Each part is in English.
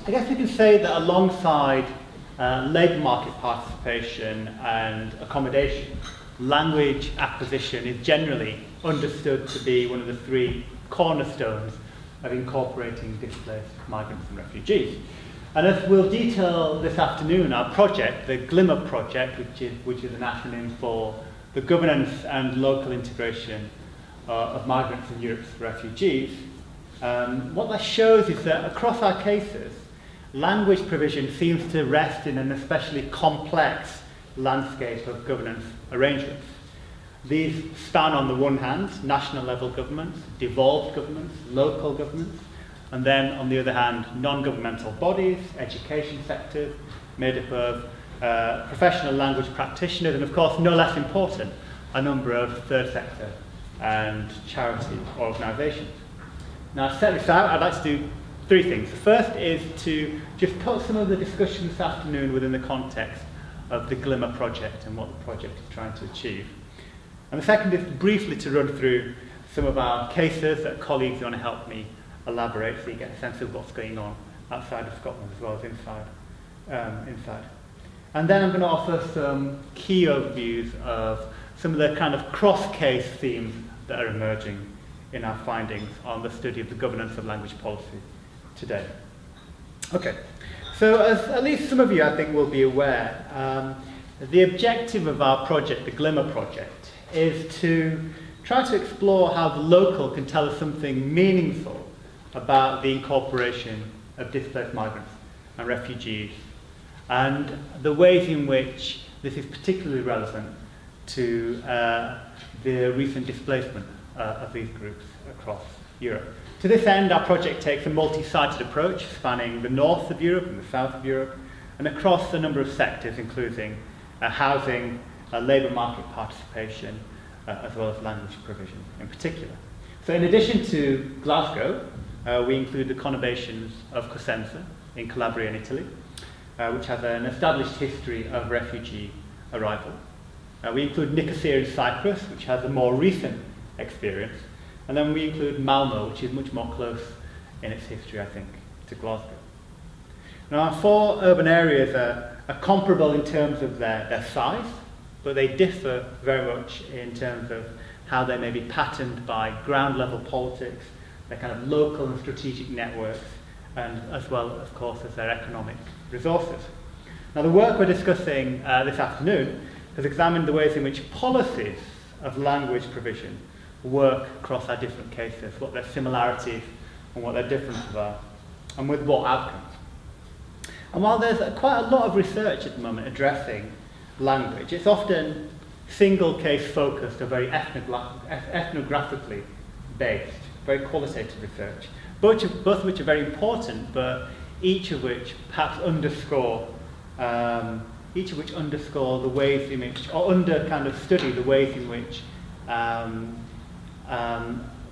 I guess we can say that alongside labour market participation and accommodation, language acquisition is generally understood to be one of the three cornerstones of incorporating displaced migrants and refugees. And as we'll detail this afternoon, our project, the GLIMER project, which is an acronym for the Governance and Local Integration of Migrants and Europe's Refugees, what that shows is that across our cases, language provision seems to rest in an especially complex landscape of governance arrangements. These span, on the one hand, national level governments, devolved governments, local governments, and then, on the other hand, non-governmental bodies, education sectors, made up of professional language practitioners, and of course, no less important, a number of third sector and charity organisations. Now, to set this out, I'd like to do three things. The first is to just put some of the discussion this afternoon within the context of the GLIMER project and what the project is trying to achieve. And the second is briefly to run through some of our cases that colleagues want to help me elaborate so you get a sense of what's going on outside of Scotland as well as inside. And then I'm going to offer some key overviews of some of the kind of cross-case themes that are emerging in our findings on the study of the governance of language policy today. Okay, so as at least some of you I think will be aware, the objective of our project, the GLIMER project, is to try to explore how the local can tell us something meaningful about the incorporation of displaced migrants and refugees, and the ways in which this is particularly relevant to the recent displacement of these groups across Europe. To this end, our project takes a multi-sited approach spanning the north of Europe and the south of Europe, and across a number of sectors, including housing, labour market participation, as well as language provision in particular. So in addition to Glasgow, we include the conurbations of Cosenza in Calabria in Italy, which has an established history of refugee arrival. We include Nicosia in Cyprus, which has a more recent experience. And then we include Malmo, which is much more close in its history, I think, to Glasgow. Now, our four urban areas are comparable in terms of their size, but they differ very much in terms of how they may be patterned by ground-level politics, their kind of local and strategic networks, and as well, of course, as their economic resources. Now, the work we're discussing this afternoon has examined the ways in which policies of language provision work across our different cases, what their similarities and what their differences are, and with what outcomes. And while there's quite a lot of research at the moment addressing language, it's often single case focused or very ethnographically based, very qualitative research, both of which are very important, but each of which perhaps underscore the ways in which, or under kind of study the ways in which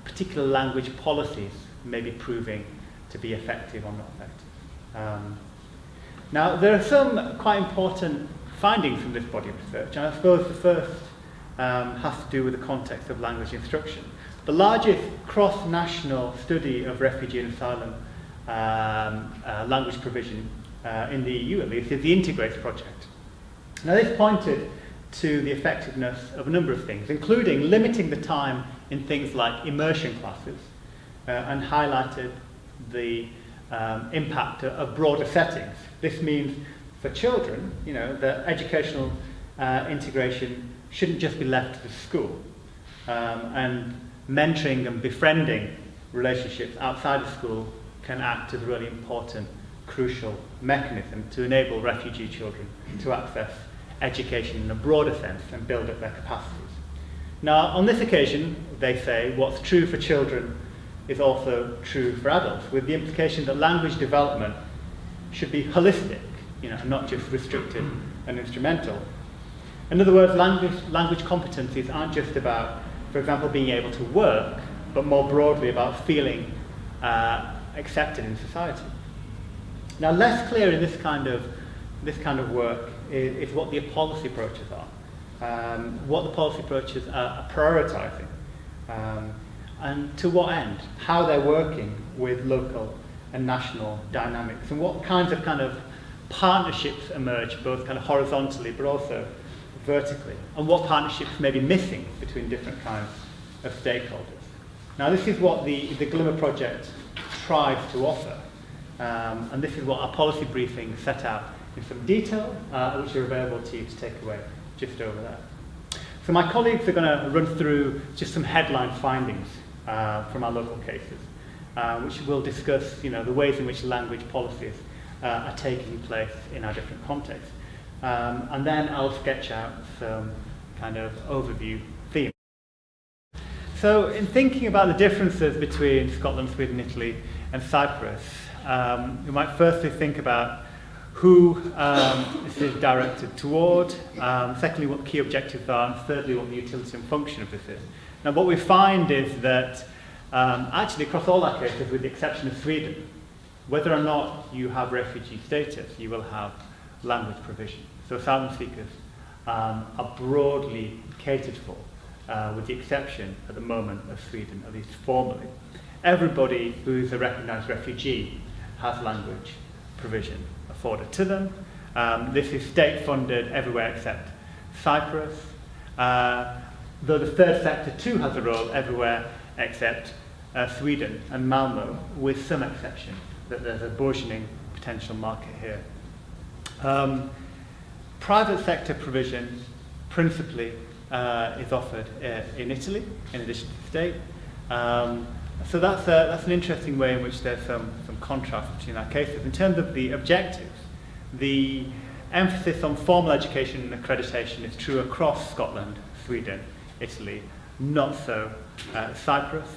particular language policies may be proving to be effective or not effective. Now, there are some quite important findings from this body of research, and I suppose the first has to do with the context of language instruction. The largest cross-national study of refugee and asylum language provision in the EU, at least, is the Integrate project. Now, this pointed to the effectiveness of a number of things, including limiting the time in things like immersion classes, and highlighted the impact of broader settings. This means for children, that educational integration shouldn't just be left to the school, and mentoring and befriending relationships outside of school can act as a really important, crucial mechanism to enable refugee children to access education in a broader sense and build up their capacities. Now, on this occasion, they say what's true for children is also true for adults, with the implication that language development should be holistic, and not just restricted and instrumental. In other words, language competencies aren't just about, for example, being able to work, but more broadly about feeling accepted in society. Now, less clear in this kind of work is what the policy approaches are, what the policy approaches are prioritising, and to what end, how they're working with local and national dynamics, and what kinds of partnerships emerge, both kind of horizontally but also vertically, and what partnerships may be missing between different kinds of stakeholders. Now, this is what the GLIMER project tries to offer, and this is what our policy briefing set out in some detail, which are available to you to take away just over there. So my colleagues are going to run through just some headline findings from our local cases, which will discuss, the ways in which language policies are taking place in our different contexts. And then I'll sketch out some kind of overview themes. So in thinking about the differences between Scotland, Sweden, Italy, and Cyprus, we might firstly think about who this is directed toward, secondly what key objectives are, and thirdly what the utility and function of this is. Now what we find is that actually across all our cases, with the exception of Sweden, whether or not you have refugee status, you will have language provision. So asylum seekers are broadly catered for, with the exception at the moment of Sweden, at least formally. Everybody who's a recognised refugee has language provision afforded to them. This is state-funded everywhere except Cyprus, though the third sector too has a role everywhere except Sweden and Malmo, with some exception that there's a burgeoning potential market here. Private sector provision principally is offered in Italy, in addition to the state. So that's an interesting way in which there's some contrast between our cases. In terms of the objectives, the emphasis on formal education and accreditation is true across Scotland, Sweden, Italy, not so Cyprus.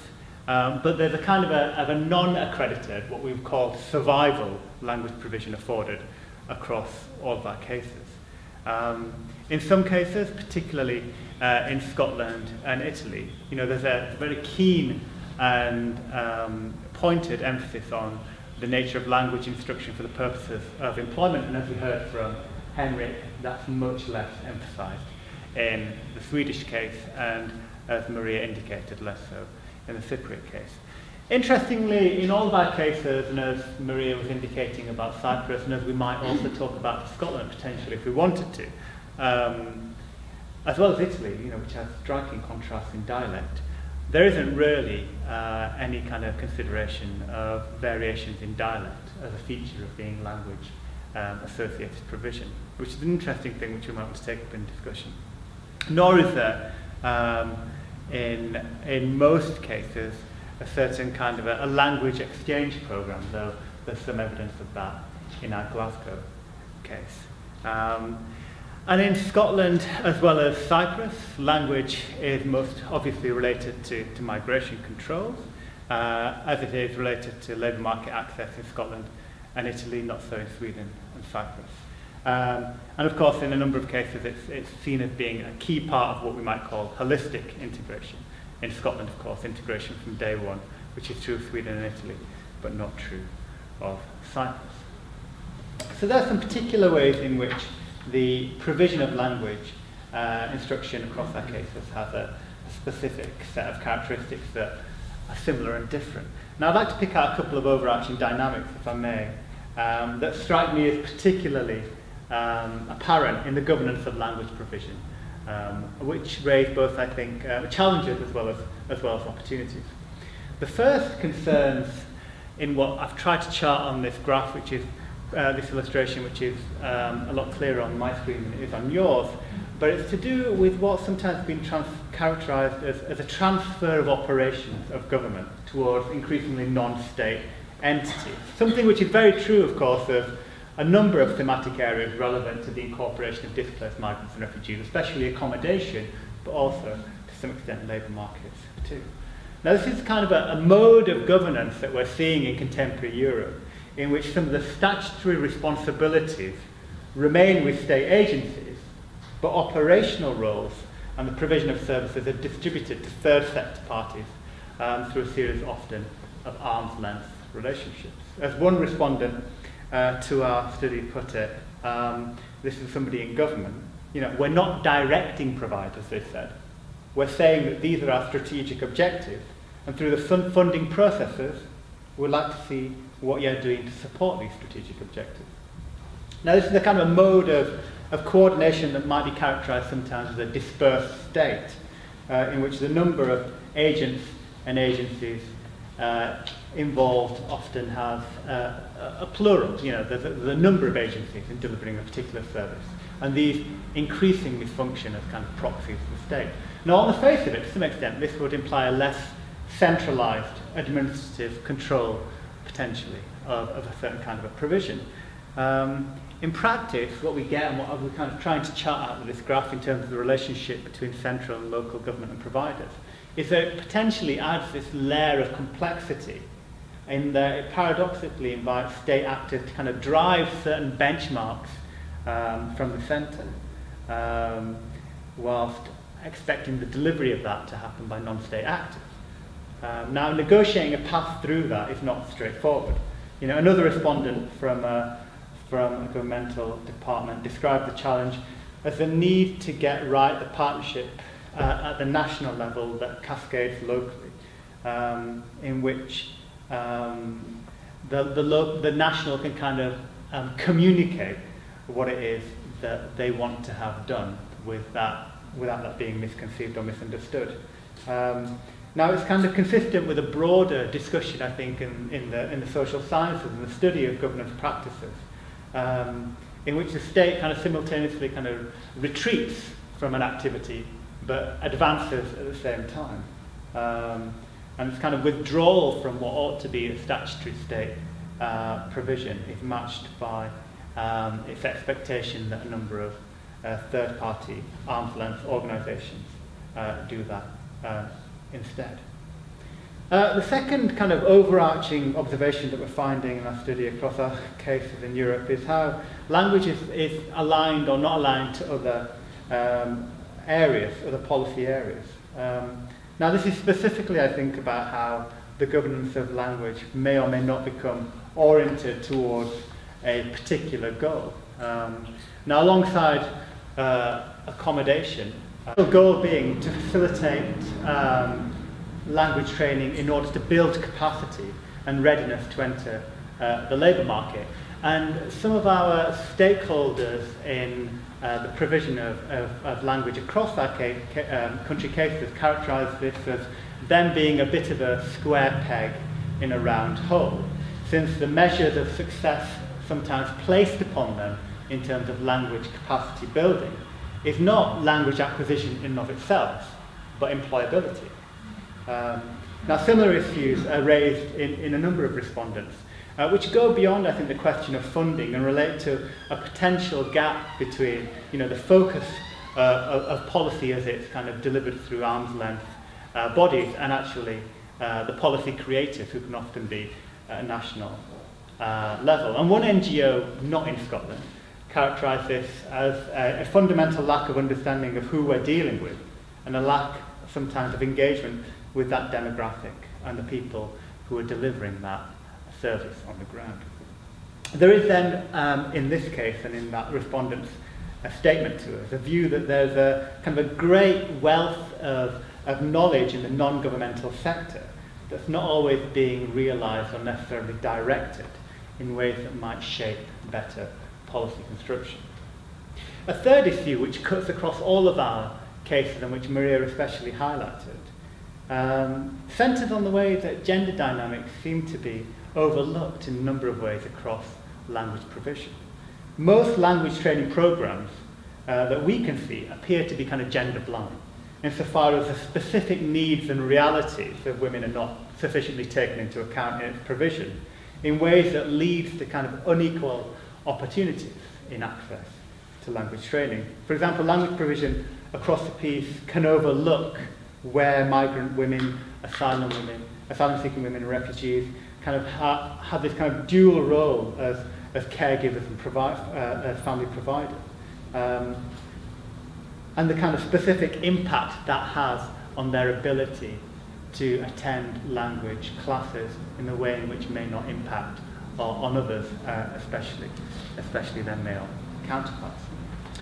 But there's a kind of a non-accredited, what we've called survival language provision afforded across all of our cases. In some cases, particularly in Scotland and Italy, there's a very keen and pointed emphasis on the nature of language instruction for the purposes of employment, and as we heard from Henrik, that's much less emphasised in the Swedish case, and as Maria indicated, less so in the Cypriot case. Interestingly, in all of our cases, and as Maria was indicating about Cyprus, and as we might also talk about Scotland potentially if we wanted to, as well as Italy, which has striking contrasts in dialect, there isn't really any kind of consideration of variations in dialect as a feature of being language associated provision, which is an interesting thing which we might want to take up in discussion. Nor is there, in most cases, a certain kind of a language exchange program, though there's some evidence of that in our Glasgow case. And in Scotland, as well as Cyprus, language is most obviously related to migration controls, as it is related to labour market access in Scotland and Italy, not so in Sweden and Cyprus. And of course, in a number of cases, it's seen as being a key part of what we might call holistic integration. In Scotland, of course, integration from day one, which is true of Sweden and Italy, but not true of Cyprus. So there are some particular ways in which the provision of language instruction across our cases has a specific set of characteristics that are similar and different. Now, I'd like to pick out a couple of overarching dynamics, if I may, that strike me as particularly apparent in the governance of language provision, which raise both, I think, challenges as well as opportunities. The first concerns in what I've tried to chart on this graph, which is this illustration, which is a lot clearer on my screen than it is on yours, but it's to do with what's sometimes been characterised as a transfer of operations of government towards increasingly non-state entities. Something which is very true, of course, of a number of thematic areas relevant to the incorporation of displaced migrants and refugees, especially accommodation, but also, to some extent, labour markets too. Now, this is kind of a mode of governance that we're seeing in contemporary Europe, in which some of the statutory responsibilities remain with state agencies, but operational roles and the provision of services are distributed to third sector parties through a series often of arm's length relationships. As one respondent to our study put it, this is somebody in government, we're not directing providers, they said. We're saying that these are our strategic objectives, and through the funding processes, we'd like to see what you're doing to support these strategic objectives. Now, this is a kind of a mode of coordination that might be characterized sometimes as a dispersed state, in which the number of agents and agencies involved often have a plural. There's a number of agencies in delivering a particular service, and these increasingly function as kind of proxies of the state. Now, on the face of it, to some extent, this would imply a less centralized administrative control, potentially, of a certain kind of a provision. In practice, what we get, and what we're kind of trying to chart out with this graph in terms of the relationship between central and local government and providers, is that it potentially adds this layer of complexity in that it paradoxically invites state actors to kind of drive certain benchmarks from the centre, whilst expecting the delivery of that to happen by non-state actors. Now, negotiating a path through that is not straightforward. Another respondent from a governmental department described the challenge as the need to get right the partnership at the national level that cascades locally, in which the national can kind of communicate what it is that they want to have done without that being misconceived or misunderstood. Now, it's kind of consistent with a broader discussion, I think, in the social sciences and the study of governance practices, in which the state kind of simultaneously kind of retreats from an activity but advances at the same time. And it's kind of withdrawal from what ought to be a statutory state provision is matched by its expectation that a number of third-party arm's-length organisations do that instead. The second kind of overarching observation that we're finding in our study across our cases in Europe is how language is aligned or not aligned to other areas, other policy areas. Now, this is specifically, I think, about how the governance of language may or may not become oriented towards a particular goal. Now, alongside accommodation, the goal being to facilitate language training in order to build capacity and readiness to enter the labour market. And some of our stakeholders in the provision of language across our country cases characterise this as them being a bit of a square peg in a round hole, since the measures of success sometimes placed upon them in terms of language capacity building is not language acquisition in and of itself, but employability. Now, similar issues are raised in a number of respondents, which go beyond, I think, the question of funding and relate to a potential gap between, the focus of policy as it's kind of delivered through arm's length bodies and actually the policy creators who can often be at a national level. And one NGO, not in Scotland, characterised this as a fundamental lack of understanding of who we're dealing with and a lack sometimes of engagement with that demographic and the people who are delivering that service on the ground. There is then, in this case and in that respondent's statement to us, a view that there's a kind of a great wealth of knowledge in the non-governmental sector that's not always being realised or necessarily directed in ways that might shape better policy construction. A third issue which cuts across all of our cases and which Maria especially highlighted centres on the way that gender dynamics seem to be overlooked in a number of ways across language provision. Most language training programmes that we can see appear to be kind of gender blind, insofar as the specific needs and realities of women are not sufficiently taken into account in its provision, in ways that leads to kind of unequal opportunities in access to language training. For example, language provision across the piece can overlook where migrant women, asylum-seeking women and refugees kind of have this kind of dual role as caregivers and as family providers. And the kind of specific impact that has on their ability to attend language classes in a way in which may not impact on others, especially their male counterparts.